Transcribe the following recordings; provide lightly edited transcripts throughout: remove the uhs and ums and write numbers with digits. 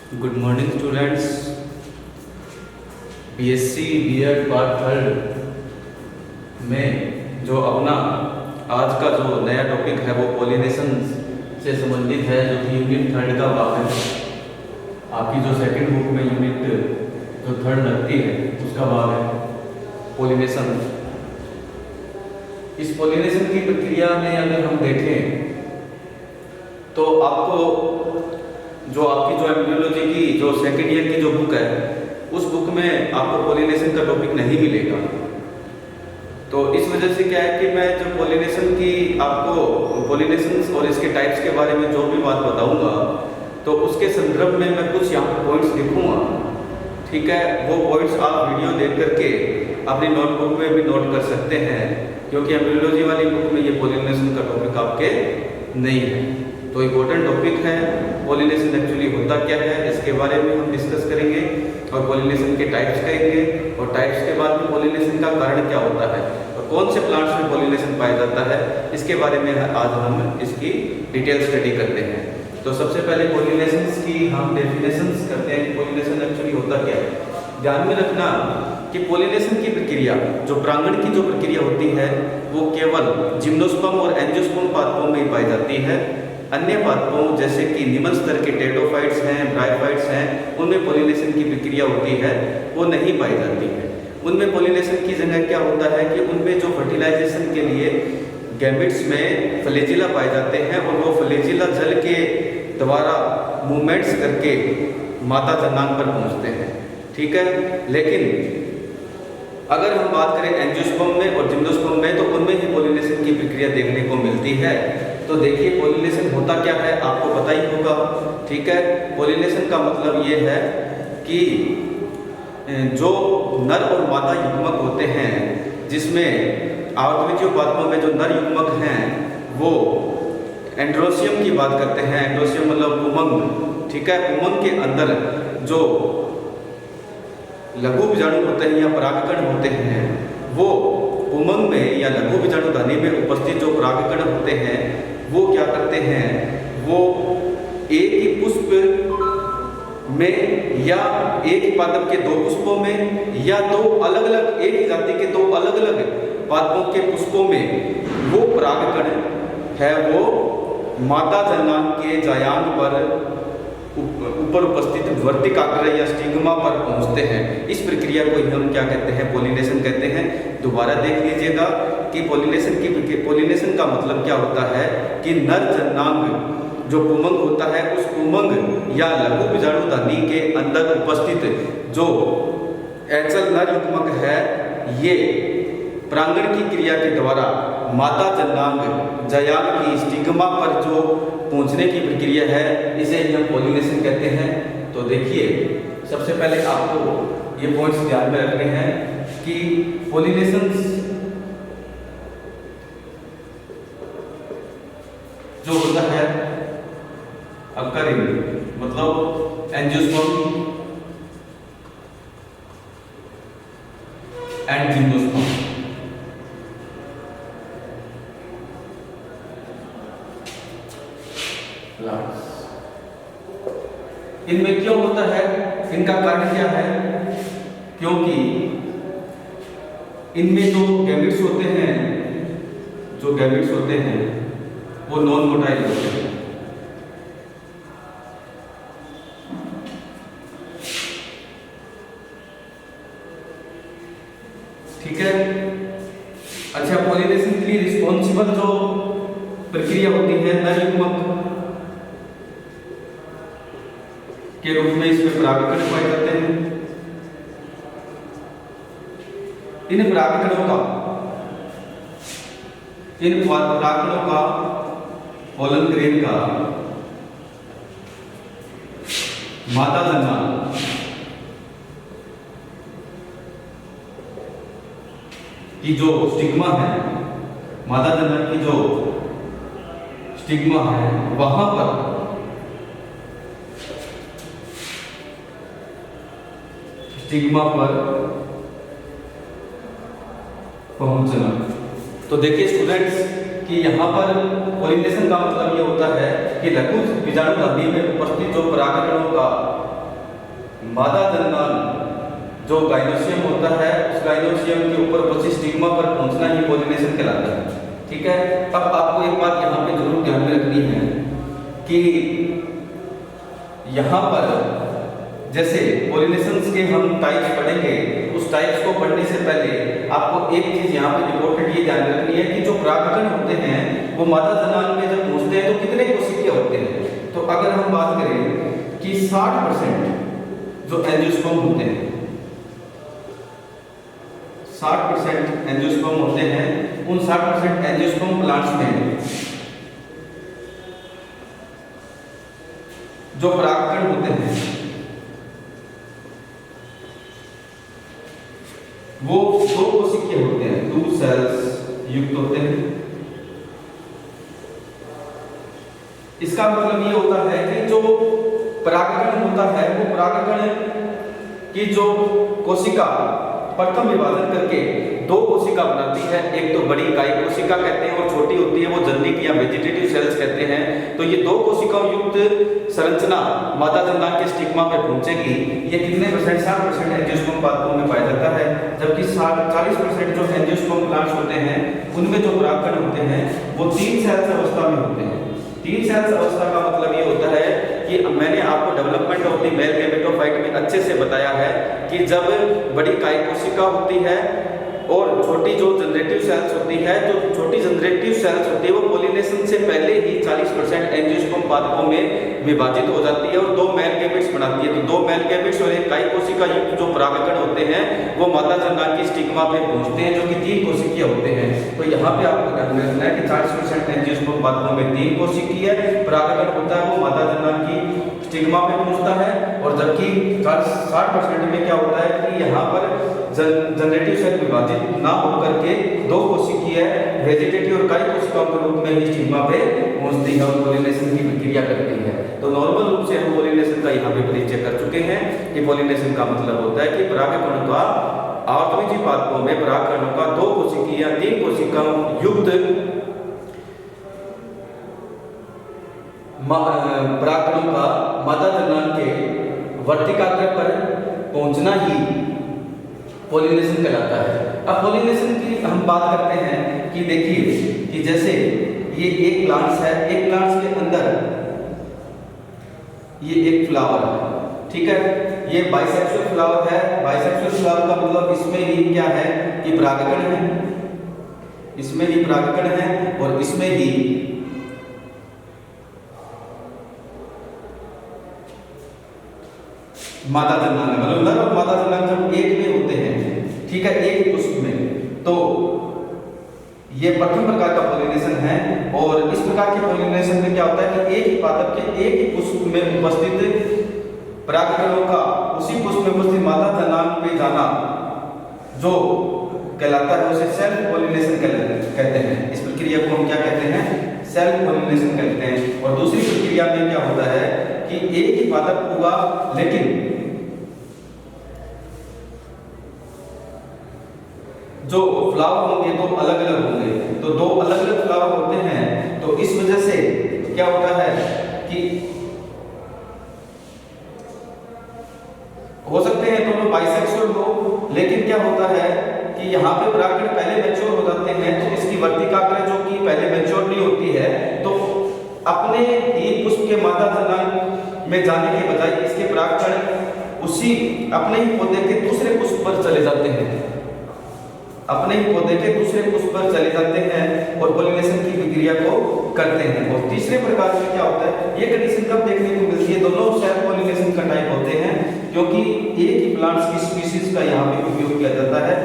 Good morning students. BSc BEd part third में जो अपना आज का जो नया टॉपिक है वो पॉलिनेशन से संबंधित है, जो कि यूनिट थर्ड का भाग है। आपकी जो सेकंड बुक में यूनिट जो थर्ड लगती है उसका भाग है पॉलिनेशन। इस पॉलिनेशन की प्रक्रिया में अगर हम देखें तो आपको जो आपकी जो एम्ब्रियोलॉजी की जो सेकेंड ईयर की जो बुक है उस बुक में आपको पॉलिनेशन का टॉपिक नहीं मिलेगा। तो इस वजह से क्या है कि मैं जो पॉलिनेशन की आपको पॉलिनेशन और इसके टाइप्स के बारे में जो भी बात बताऊंगा तो उसके संदर्भ में मैं कुछ यहाँ पर पॉइंट्स लिखूंगा, ठीक है। वो पॉइंट्स आप वीडियो देख करके अपनी नोटबुक में भी नोट कर सकते हैं, क्योंकि एम्ब्रियोलॉजी वाली बुक में ये पॉलिनेशन का टॉपिक आपके नहीं है। तो इम्पोर्टेंट टॉपिक है पॉलिनेशन एक्चुअली होता क्या है, इसके बारे में हम डिस्कस करेंगे और पॉलिनेशन के टाइप्स करेंगे और टाइप्स के बाद में पॉलिनेशन का कारण क्या होता है और कौन से प्लांट्स में पॉलिनेशन पाया जाता है, इसके बारे में आज हम इसकी डिटेल स्टडी करते हैं। तो सबसे पहले पॉलिनेशन की हम डेफिनेशंस करते हैं कि पॉलिनेशन एक्चुअली होता क्या है। ध्यान में रखना कि पॉलिनेशन की प्रक्रिया जो परागण की जो प्रक्रिया होती है वो केवल जिम्नोस्पर्म और एंजियोस्पर्म पादपों में ही पाई जाती है। अन्य पादपों जैसे कि निम्न स्तर के टेडोफाइट्स हैं, ब्रायोफाइट्स हैं, उनमें पॉलिनेशन की प्रक्रिया होती है वो नहीं पाई जाती है। उनमें पॉलिनेशन की जगह क्या होता है कि उनमें जो फर्टिलाइजेशन के लिए गैमेट्स में फ्लैजिला पाए जाते हैं और वो फ्लैजिला जल के द्वारा मूवमेंट्स करके मादा जनांग पर पहुंचते हैं, ठीक है। लेकिन अगर हम बात करें एंजियोस्पर्म में और जिम्नोस्पर्म में तो उनमें ही पॉलिनेशन की प्रक्रिया देखने को मिलती है। तो देखिए पॉलिनेशन होता क्या है आपको पता ही होगा, ठीक है। पॉलिनेशन का मतलब ये है कि जो नर और मादा युग्मक होते हैं, जिसमें आवृतबीजीय पादपों में जो नर युग्मक हैं वो एंड्रोसियम की बात करते हैं। एंड्रोसियम मतलब उमंग, ठीक है। उमंग के अंदर जो लघु बीजाणु होते हैं या परागकण होते हैं वो उमंग में या लघु बीजाणु धनी में उपस्थित जो परागकण होते हैं वो क्या करते हैं, वो एक ही पुष्प में या एक ही पादप के दो पुष्पों में या दो अलग अलग एक ही जाति के दो अलग अलग पादपों के पुष्पों में वो परागकण है वो मादा जनांग के जायांग पर ऊपर उपस्थित वर्तिकाग्र या स्टिग्मा पर पहुंचते हैं। इस प्रक्रिया को हम क्या कहते हैं, पॉलिनेशन कहते हैं। दोबारा देख लीजिएगा कि पॉलिनेशन का मतलब क्या होता है कि नर जनांग जो उमंग होता है उस उमंग या लघु बीजाणुधनी के अंदर उपस्थित जो एकल नर युग्मक है ये परागण की क्रिया के द्वारा मादा जनांग जायांग की स्टिग्मा पर जो पहुंचने की प्रक्रिया है इसे हम पॉलिनेशन कहते हैं। तो देखिए सबसे पहले आपको ये पॉइंट्स ध्यान में रखने हैं कि पॉलिनेशन जो होता है अकरिंग मतलब एंजियोस्पर्म एंड जिम्नोस्पर्म। इनमें क्यों होता है, इनका कारण क्या है, क्योंकि इनमें जो गैमेट्स होते हैं वो नॉन मोटाइल होते हैं, ठीक है। अच्छा, पॉलिनेशन के लिए रिस्पॉन्सिबल जो प्रक्रिया होती है नर युग्मक के रूप में इसमें परागकण पाए जाते हैं। इन परागकणों का पोलन ग्रेन का मादा जनांग की जो स्टिग्मा है, मादा जनांग की जो स्टिग्मा है वहां पर स्टिग्मा पर पहुंचना। तो देखिए स्टूडेंट्स कि यहाँ पर पॉलिनेशन का मतलब ये होता है कि लघु बीजाणुधनी में उपस्थित जो परागकणों का मादा जननांग जो गाइनोसियम होता है, उस गाइनोसियम के ऊपर बचे स्टिग्मा पर पहुंचना ही पॉलिनेशन कहलाता है। ठीक है। अब आपको एक बात यहाँ पे जरूर ध्यान में रखनी है कि यहाँ पर जैसे पॉलिनेशंस के हम टाइप्स पढ़ेंगे, उस टाइप्स को पढ़ने से पहले आपको एक चीज यहाँ पे इम्पोर्टेंट ये ध्यान रखनी है कि जो परागकण होते हैं वो मादा जननांग में जब पहुंचते हैं तो कितने कोशिकीय होते हैं। तो अगर हम बात करें कि 60% जो एंजियोस्पर्म होते हैं, 60% एंजियोस्पर्म होते हैं, उन 60% एंजियोस्पर्म प्लांट्स में जो परागकण होते हैं वो 2 कोशिकीय होते हैं, 2 सेल्स युक्त होते हैं। इसका मतलब ये होता है कि जो परागकण होता है वो परागकण की जो कोशिका प्रथम विभाजन करके 2 कोशिका बनाती है। एक तो बड़ी इकाई कोशिका कहते हैं और छोटी होती है वो जननिक या वेजिटेटिव सेल्स कहते हैं। तो ये 2 कोशिकाओं युक्त संरचना मादा जननांग के स्टिग्मा पे पहुंचेगी। ये कितने परसेंट? 60% एंजियोस्पर्म पादपों में पाया जाता है, जबकि 40% जो एंजियोस्पर्म प्लांट्स होते हैं उनमें जो परागकण होते हैं वो 3 सेल्स अवस्था में होते हैं। 3 सेल्स अवस्था का मतलब ये होता है कि मैंने आपको development of the male gametophyte में अच्छे से बताया है कि जब बड़ी इकाई कोशिका होती है और छोटी जो जनरेटिव सेल्स होती है, तो छोटी जनरेटिव सेल्स होती है वो पॉलिनेशन से पहले ही 40% एंजियोस्पर्म पादपों में विभाजित हो जाती है और 2 मेल गैमेट्स बनाती है। तो 2 मेल गैमेट्स और एक इकाई कोशिका युक्त जो परागकण होते हैं वो मादा जननांग की स्टिग्मा पे पहुंचते हैं, जो कि 3 कोशिकीय होते हैं। तो यहाँ पे आपको ध्यान रखना है कि 40% एंजियोस्पर्म पादपों में 3 कोशिकीय परागकण होता है, वो मादा जननांग की स्टिग्मा पे पहुंचता है। और जबकि 60% में क्या होता है कि यहाँ पर जनरेटिव सेल विभाजित ना होकर के 2 कोशिकीय वेजिटेटिव और इकाई कोशिकाओं के रूप में ही स्टिग्मा पे पहुंचती है और पॉलिनेशन की प्रक्रिया करती है। तो नॉर्मल रूप से हम पॉलिनेशन का यहाँ पे परिचय कर चुके हैं कि पॉलिनेशन का मतलब होता है कि परागकणों का आवर्तवीजी पादपों में परागकणों का 2 कोशिकीय या 3 कोशिकाओं युक्त परागकणों का मादा जननांग के वर्तिकाग्र पर पहुंचना ही पॉलिनेशन कहलाता है। अब पॉलिनेशन की हम बात करते हैं कि देखिए कि जैसे ये एक प्लांट्स है, एक प्लांट्स के अंदर ये एक फ्लावर है, ठीक है। ये बाइसेक्सुअल फ्लावर है। बाइसेक्सुअल फ्लावर का मतलब इसमें ही क्या है कि परागकण है, इसमें ही परागकण है और इसमें ही मादा जननांग, मतलब नर और मादा जननांग जब एक में होते हैं, ठीक है, एक पुष्प में, तो ये प्रथम प्रकार का पॉलिनेशन है। और इस प्रकार के पॉलिनेशन में क्या होता है कि एक ही पादप के एक ही पुष्प में उपस्थित परागकणों का उसी पुष्प में उपस्थित मादा जननांग पे जाना जो कहलाता है उसे सेल्फ पॉलिनेशन कहते हैं। इस प्रक्रिया को हम क्या कहते हैं? सेल्फ पॉलिनेशन कहते हैं। और दूसरी प्रक्रिया में क्या होता है कि एक ही पादप होगा लेकिन जो फ्लावर होंगे 2 अलग अलग होंगे। तो 2 अलग अलग फ्लावर होते हैं, तो इस वजह से क्या होता है कि हो सकते हैं दोनों बाइसेक्सुअल हो, लेकिन क्या होता है कि यहाँ पे परागकण पहले मैच्योर हो जाते हैं, तो इसकी वर्तिकाग्र जो कि पहले मैच्योर नहीं होती है, तो अपने ही पुष्प के मादा जननांग में जाने के बजाय इसके परागकण उसी अपने ही पौधे के दूसरे पुष्प पर चले जाते हैं, अपने ही पौधे के दूसरे पुष्प पर चले जाते हैं और पॉलिनेशन की प्रक्रिया को करते हैं। और तीसरे प्रकार में क्या होता है, ये कंडीशन कब देखने को मिलती है? दोनों सेल्फ पॉलिनेशन का टाइप होते हैं, क्योंकि एक ही प्लांट्स की स्पीशीज का यहाँ पे उपयोग किया जाता है।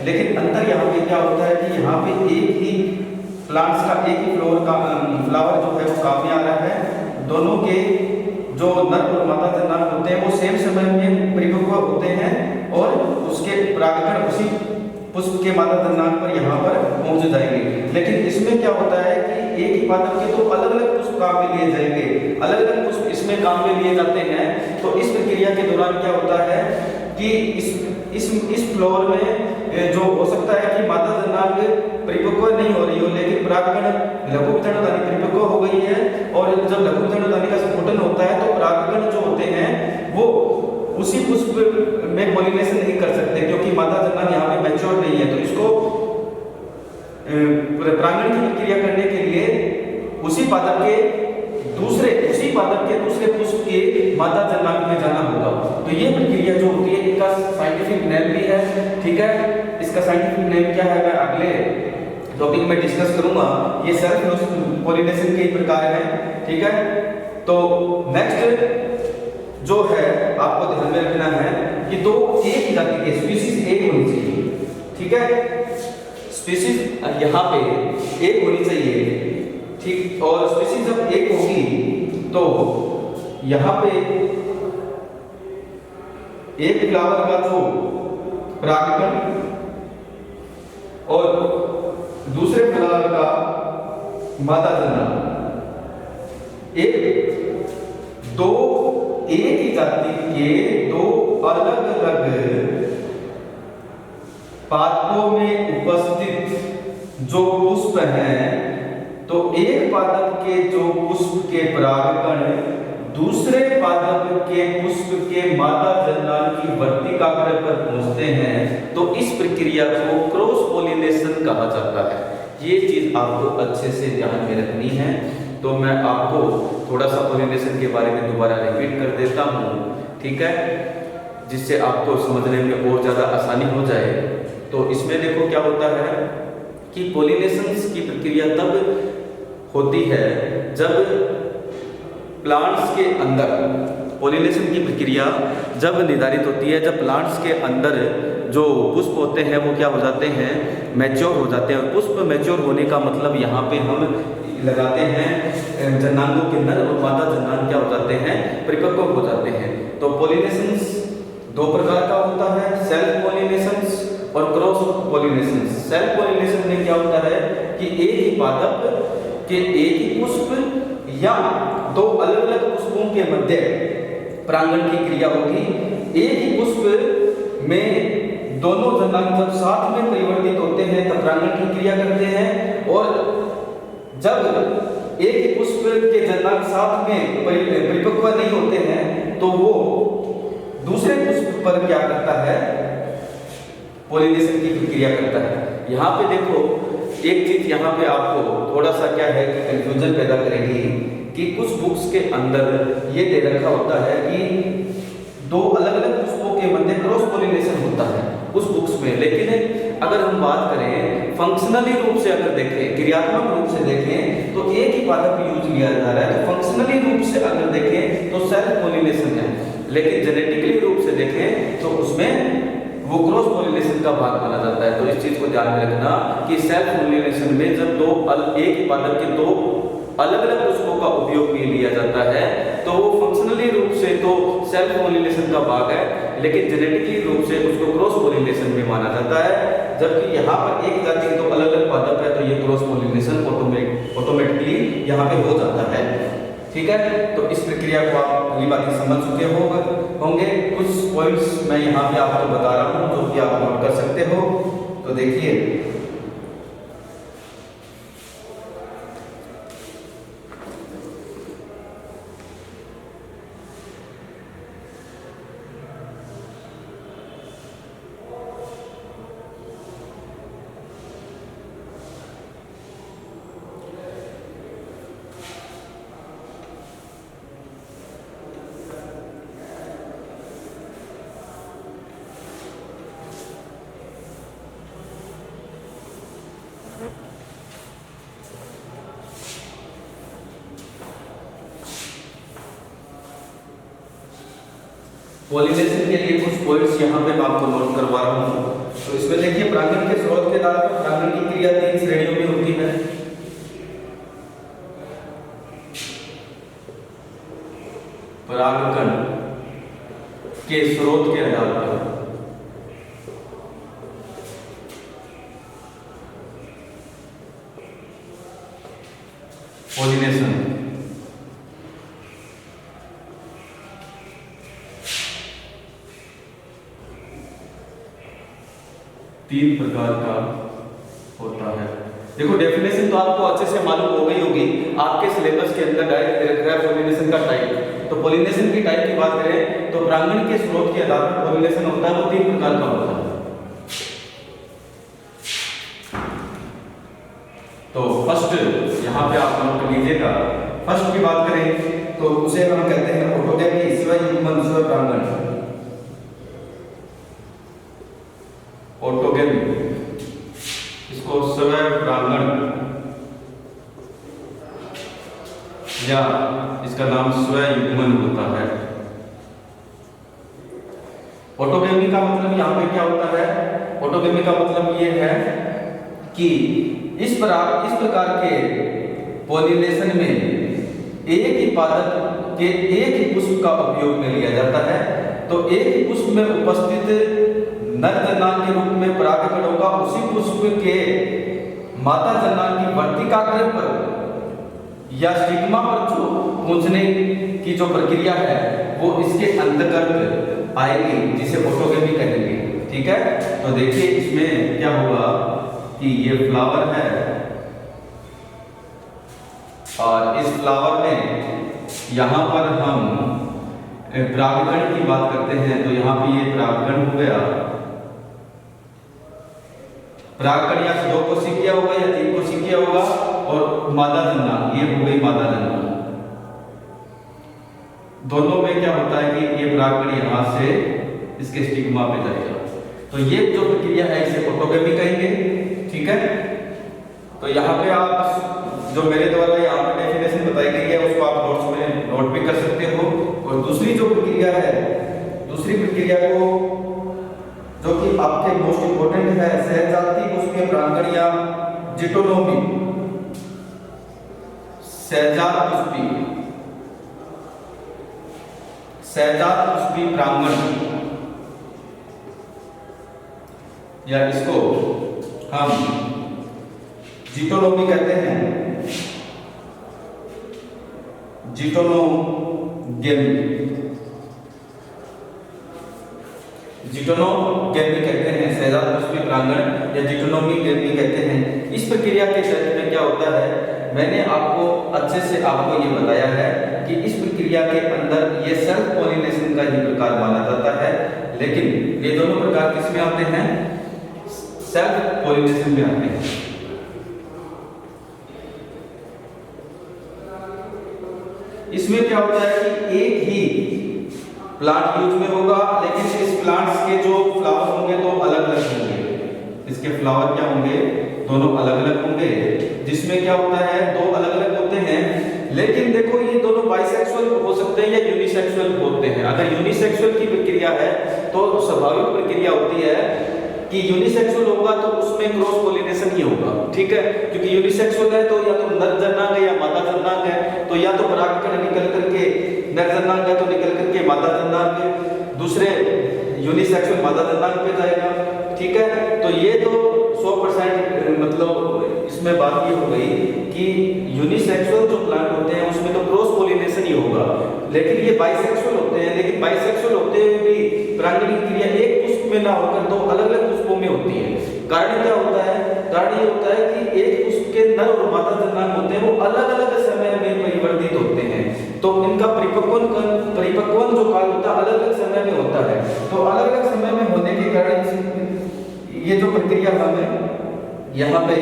लेकिन अंतर यहाँ पे क्या होता है कि यहाँ पे एक ही प्लांट्स का एक ही फ्लावर जो है वो काम में आ रहा है। दोनों के जो नर और मादा जननांग होते हैं वो सेम समय में परिपक्व होते हैं और उसके परागकण उसी पुष्प के मादा जननांग पर यहाँ पर पहुंच जाएंगे। लेकिन इसमें क्या होता है कि एक ही पादप के 2 अलग अलग पुष्प काम में लिए जाएंगे, अलग अलग पुष्प इसमें काम में लिए जाते हैं। तो इस प्रक्रिया के दौरान क्या होता है कि इस फ्लोर में जो हो सकता है कि मादा जननांग परिपक्व नहीं हो रही हो, लेकिन परागकण लघुपतनोदानी परिपक्व हो गई है। और जब लघुपतनोदानी का संकुटन होता है तो परागकण जो होते हैं वो उसी पुष्प में पॉलिनेशन नहीं कर सकते क्योंकि मादा जनन यहाँ पे मैच्योर नहीं है। तो इसको परागण की प्रक्रिया करने के लिए उसी पादप के दूसरे पुष्प के मादा जन्मांग में जाना होगा। तो ये प्रक्रिया जो होती है इसका साइंटिफिक नेम भी है, ठीक है। इसका साइंटिफिक नेम क्या है मैं अगले टॉपिक में डिस्कस करूंगा। ये सेल्फ पॉलिनेशन के प्रकार हैं, ठीक है। तो नेक्स्ट जो है आपको ध्यान में रखना है कि दो एक जाति के स्पीशीज एक होनी चाहिए, ठीक है। स्पीशीज यहाँ पे एक होनी चाहिए, ठीक। और स्पीशीज जब एक होगी तो यहाँ पे एक फ्लावर का जो परागकण और दूसरे फ्लावर का मादा जनन एक ही जाति के दो अलग अलग पादपों में उपस्थित जो पुष्प हैं, तो एक पादप के जो पुष्प के परागकण दूसरे पादप के पुष्प के मादा जनन की वर्तिकाग्र पर पहुंचते हैं, तो इस प्रक्रिया को क्रॉस पॉलिनेशन कहा जाता है। ये चीज आपको अच्छे से ध्यान में रखनी है। तो मैं आपको थोड़ा सा पॉलिनेशन के बारे में दोबारा रिपीट कर देता हूँ, ठीक है, जिससे आपको समझने में और ज़्यादा आसानी हो जाए। तो इसमें देखो क्या होता है कि पॉलिनेशन की प्रक्रिया तब होती है जब प्लांट्स के अंदर, पॉलिनेशन की प्रक्रिया जब निर्धारित होती है जब प्लांट्स के अंदर जो पुष्प होते हैं वो क्या हो जाते हैं, मैच्योर हो जाते हैं। और पुष्प मैच्योर होने का मतलब यहाँ पे हम लगाते हैं जन्नांगों के नर और मादा जन्नांग क्या हो जाते हैं, परिपक्व हो जाते हैं। तो पॉलिनेशन दो प्रकार का होता है, सेल्फ पॉलिनेशन और क्रॉस पॉलिनेशन। सेल्फ पॉलिनेशन में क्या होता है कि एक ही पादप के एक ही पुष्प या दो अलग अलग पुष्पों के मध्य परागण की क्रिया होगी। एक ही पुष्प में दोनों जन्नांग जब साथ में परिवर्तित होते हैं तब परागण की क्रिया करते हैं, और जब एक ही पुष्प के जन्नांग साथ में परिपक्व नहीं होते हैं तो वो दूसरे पुष्प पर क्या करता है, पॉलिनेशन की प्रक्रिया करता है। यहाँ पे देखो एक चीज यहाँ पे आपको थोड़ा सा क्या है कि कंफ्यूजन पैदा करेगी कि कुछ बुक्स के अंदर ये दे रखा होता है कि दो अलग अलग पुष्पों के मध्य क्रॉस पॉलिनेशन होता है उस बुक्स में। लेकिन अगर हम बात करें फंक्शनली रूप से, अगर देखें क्रियात्मक रूप से देखें तो एक ही पादप यूज किया जा रहा है। तो फंक्शनली रूप से अगर देखें तो सेल्फ पॉलिनेशन है, लेकिन जेनेटिकली रूप से देखें तो उसमें वो क्रॉस पॉलिनेशन का भाग माना जाता है। तो इस चीज को ध्यान में रखना कि सेल्फ पॉलिनेशन में जब एक ही पादप के दो अलग अलग पुष्पों का उपयोग में लिया जाता है तो वो फंक्शनली रूप से तो सेल्फ पॉलिनेशन का भाग है, लेकिन जेनेटिकली रूप से उसको क्रॉस पॉलिनेशन में माना जाता है। जबकि यहाँ पर एक जाति के दो अलग अलग पादप है तो ये क्रॉस पॉलिनेशन ऑटोमेटिकली यहाँ पे हो जाता है, ठीक है। तो इस प्रक्रिया को आप भली बात समझ चुके होंगे। कुछ पॉइंट्स मैं यहाँ पे आपको बता रहा हूँ जो कि आप नोट कर सकते हो। तो देखिए पॉलिनेशन के लिए कुछ पॉइंट्स यहाँ पे मैं आपको नोट करवा रहा हूँ। तो इसमें देखिए परागण के स्रोत के आधार पर परागण की क्रिया 3 श्रेणियों में होती है। परागकण के स्रोत के आधार पर पॉलिनेशन तीन प्रकार का होता है। देखो डेफिनेशन तो आपको अच्छे से मालूम हो गई होगी, आपके सिलेबस के अंदर डायरेक्ट दे रखा है पॉलिनेशन का टाइप। तो पॉलिनेशन की टाइप की बात करें तो परागण के स्रोत के आधार पर पॉलिनेशन होता है, वो 3 प्रकार का होता है। तो फर्स्ट यहाँ पे आप नोट कर लीजिएगा, फर्स्ट की बात करें तो उसे हम कहते हैं ऑटोगैमी, स्वयुग्मन स्वपरागण। ऑटोगैमी, इसको स्वपरागण या इसका नाम स्वयुग्मन होता है। ऑटोगैमी का मतलब यहाँ पे क्या होता है? ऑटोगैमी का मतलब ये है कि इस प्रकार के पॉलिनेशन में एक ही पादप के एक ही पुष्प का उपयोग में लिया जाता है। तो एक ही पुष्प में उपस्थित नर जन्नांग के रूप में परागकणों का उसी पुष्प के माता जन्नांग की वर्तिकाग्र पर या स्टिग्मा पर जो पहुंचने की जो प्रक्रिया है वो इसके अंतर्गत आएगी, जिसे ऑटोगैमी कहेंगे। ठीक है, तो देखिए इसमें क्या होगा कि ये फ्लावर है और इस फ्लावर में यहाँ पर हम परागकण की बात करते हैं, तो यहाँ पे ये परागकण हो गया। परागकण या 2 कोशिकीय होगा या 3 कोशिकीय होगा, और मादा जन्नांग ये हो गई मादा जन्नांग। दोनों में क्या होता है कि ये परागकण यहाँ से इसके स्टिग्मा पे जाएगा। तो ये जो प्रक्रिया है इसे ऑटोगैमी कहेंगे। ठीक है, तो यहाँ पे आप जो मेरे द्वारा यहाँ पे डेफिनेशन बताई गई है उसको आप नोट्स में नोट भी कर सकते हो। और दूसरी जो प्रक्रिया है, दूसरी प्रक्रिया को जो कि आपके मोस्ट इंपोर्टेंट है, सहजाति पुष्पीय परागण या जिटोनोमी, सहजात पुष्पीय परागण, या इसको हम जिटोनोमी कहते हैं, जिटोनोगैमी कहते हैं, सहजात पुष्पीय परागण या जिटोनोगैमी कहते हैं। इस प्रक्रिया के क्षेत्र में क्या होता है, मैंने आपको अच्छे से आपको ये बताया है कि इस प्रक्रिया के अंदर ये सेल्फ पॉलिनेशन का ही प्रकार माना जाता है, लेकिन ये दोनों प्रकार किसमें आते हैं? सेल्फ पॉलिनेशन में आते हैं। इसमें क्या होता है कि एक ही प्लांट यूज में होगा, लेकिन इस प्लांट्स के जो फ्लावर होंगे तो अलग अलग होंगे। इसके फ्लावर क्या होंगे? दोनों अलग अलग होंगे, जिसमें क्या होता है 2 अलग अलग होते हैं। लेकिन देखो ये दोनों बाइसेक्सुअल हो सकते हैं या यूनिसेक्सुअल होते हैं। अगर यूनिसेक्सुअल की प्रक्रिया है तो स्वाभाविक प्रक्रिया होती है कि यूनिसेक्सुअल होगा तो उसमें क्रॉस पॉलिनेशन ही होगा। ठीक है, क्योंकि यूनिसेक्सुअल है तो या तो नर जन्नांग है या मादा जन्नांग है, तो या तो परागकण निकल करके नर जन्नांग है तो निकल करके मादा जन्नांग है, दूसरे यूनिसेक्सुअल मादा जन्नांग पे जाएगा। ठीक है, तो ये तो 100% मतलब इसमें बात ये हो गई कि यूनिसेक्सुअल जो प्लांट होते हैं उसमें तो क्रॉस पॉलिनेशन ही होगा, लेकिन ये बाइसेक्सुअल होते हैं। लेकिन बाइसेक्सुअल होते हुए भी परागण की क्रिया एक पुष्प में ना होकर 2 अलग अलग पुष्पों में होती है। कारण क्या होता है? कारण ये होता है कि एक पुष्प के नर और मादा जन्नांग होते हैं वो अलग अलग समय में परिवर्तित होते हैं, तो इनका परिपक्वन जो काल होता है अलग अलग समय में होता है। तो अलग अलग समय में होने के कारण ये जो प्रक्रिया हमें यहाँ पे